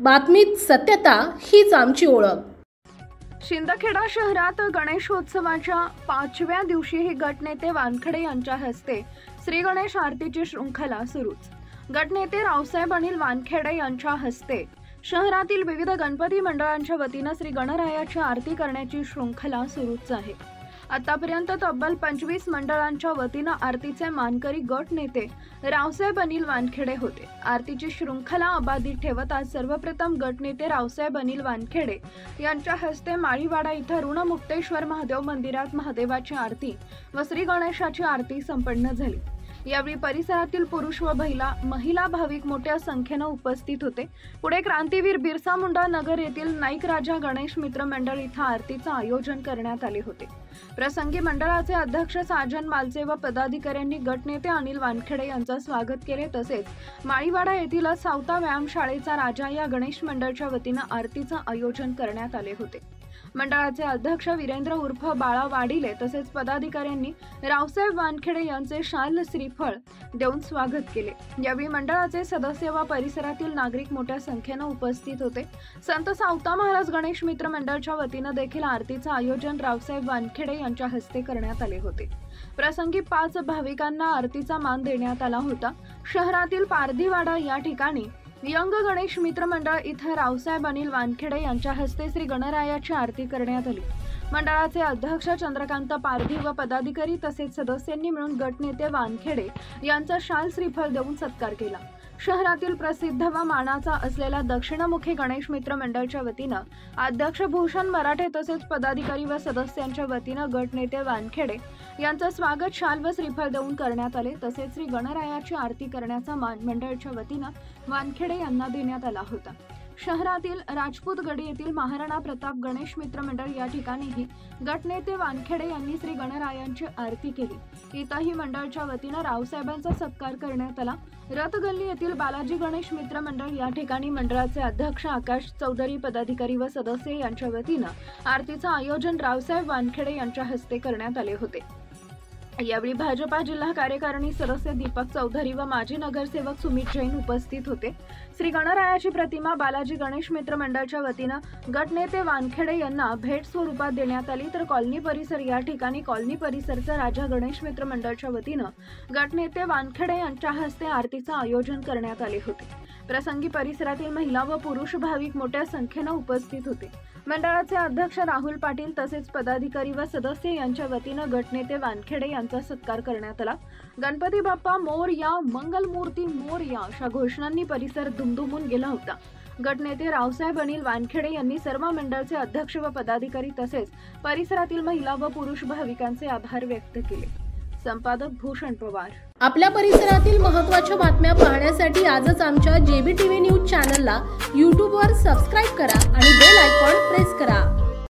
बातमीत सत्यता हीच आमची ओळख। शिंदखेडा शहरात गणेशोत्सवाच्या 5व्या दिवशीही गटनेते वानखेडे यांच्या हस्ते श्री गणेश आरतीची शृंखला सुरूच। गटनेते रावसाहेब अनिल वानखेडे यांच्या हस्ते शहरातील विविध गणपती मंडळांच्या वतीने श्री गणरायाची आरती करण्याची शृंखला सुरूच आहे। आतापर्यंत तब्बल 25 मंडळांच्या वतीने आरतीचे मानकरी गट नेते रावसाहेब अनिल वानखेडे होते। आरतीची शृंखला अबाधित ठेवत आज सर्वप्रथम गटनेते रावसाहेब अनिल वानखेडे यांच्या हस्ते माळीवाडा इथं ऋणमुक्तेश्वर महादेव मंदिरात महादेवाची आरती व श्री गणेशाची आरती संपन्न झाली। यावेळी परिसरातील पुरुष व महिला भाविक मोठ्या संख्येने उपस्थित होते। पुढे क्रांतीवीर बिरसा मुंडा नगर येथील नाईक राजा गणेश मित्र मंडळ इथं आरतीचे आयोजन करण्यात आले होते। प्रसंगी मंडळाचे अध्यक्ष साजन मालचे व पदाधिकाऱ्यांनी गटनेते अनिल वानखेडे यांचे स्वागत केले। तसेच माळीवाडा येथील सावता व्यायाम शाळेचा राजा या गणेश मंडळाच्या वतीने आरतीचे आयोजन करण्यात आले होते। मंडळाचे अध्यक्ष वीरेंद्र उर्फ बाळा वाडिले तसेच पदाधिकाऱ्यांनी रावसाहेब वानखेडे यांचे शाल श्रीफळ देऊन स्वागत केले। यावेळी मंडळाचे सदस्य व परिसरातील नागरिक मोठ्या संख्येने उपस्थित होते। संत सावता महाराज गणेश मित्र मंडळाच्या वतीने देखील आरतीचे आयोजन रावसाहेब वानखेडे यांच्या हस्ते करण्यात आले होते। प्रसंगी 5 भाविकांना आरतीचा मान देण्यात आला होता। शहरातील पारधीवाडा या ठिकाणी यंग गणेश मित्र मंडळ इथं रावसाहेब अनिल वानखेडे यांच्या हस्ते श्री गणरायाची आरती करण्यात आली। मंडळाचे अध्यक्ष चंद्रकांत पारधी व पदाधिकारी तसेच सदस्यांनी मिळून गटनेते वानखेडे यांचा शाल श्रीफळ देऊन सत्कार केला। शहरातील प्रसिद्ध व मानाचा असलेला दक्षिणमुखी गणेश मित्र मंडळाच्या वतीने अध्यक्ष भूषण मराठे तसेच पदाधिकारी व सदस्यांच्या वतीने गटनेते वानखेडे यांचे स्वागत शाल व श्रीफळ देऊन करण्यात आले। तसेच श्री गणरायाची आरती करण्याचा मान मंडळाच्या वतीने वानखेडे यांना देण्यात आला होता। शहरातील राजपूत गडी येथील महाराणा प्रताप गणेश मित्र मंडळ या ठिकाणीही गटनेते वानखेडे यांनी श्री गणरायांची आरती केली। इथंही मंडळाच्या वतीने रावसाहेबांचा सत्कार करण्यात आला। रथगल्ली येथील बालाजी गणेश मित्र मंडळ या ठिकाणी मंडळाचे अध्यक्ष आकाश चौधरी पदाधिकारी व सदस्य यांच्या वतीने आरतीचे आयोजन रावसाहेब वानखेडे यांच्या हस्ते करण्यात आले होते। यावेळी भाजपा जिल्हा कार्यकारिणी सदस्य दीपक चौधरी व माजी नगरसेवक सुमित जैन उपस्थित होते। श्री गणरायाची प्रतिमा बालाजी गणेश मित्र मंडळाच्या वतीने गटनेते वानखेडे यांना भेट स्वरूपात देण्यात आली। तर कॉलनी परिसर या ठिकाणी कॉलनी परिसरचा राजा गणेश मित्र मंडळाच्या वतीने गटनेते वानखेडे यांच्या हस्ते आरतीचे आयोजन करण्यात आले होते। प्रसंगी परिसरातील महिला व पुरुष भाविक मोठ्या संख्येने उपस्थित होते। मंडळाचे अध्यक्ष राहुल पाटील तसेच पदाधिकारी व सदस्य यांच्या वतीने गटनेते वानखेडे यांचा सत्कार करण्यात आला। गणपती बाप्पा मोरया, मंगलमूर्ती मोरया अशा घोषणांनी परिसर दुमदुमून गेला होता। गटनेते रावसाहेब अनिल वानखेडे यांनी सर्व मंडळाचे अध्यक्ष व पदाधिकारी तसेच परिसरातील महिला व पुरुष भाविकांचे आभार व्यक्त केले। संपादक भूषण पवार। आपल्या परिसरातील महत्त्वाच्या बातम्या पाहण्यासाठी आजच आमच्या JBTV न्यूज चॅनलला YouTube वर सबस्क्राइब करा आणि बेल आयकॉन प्रेस करा।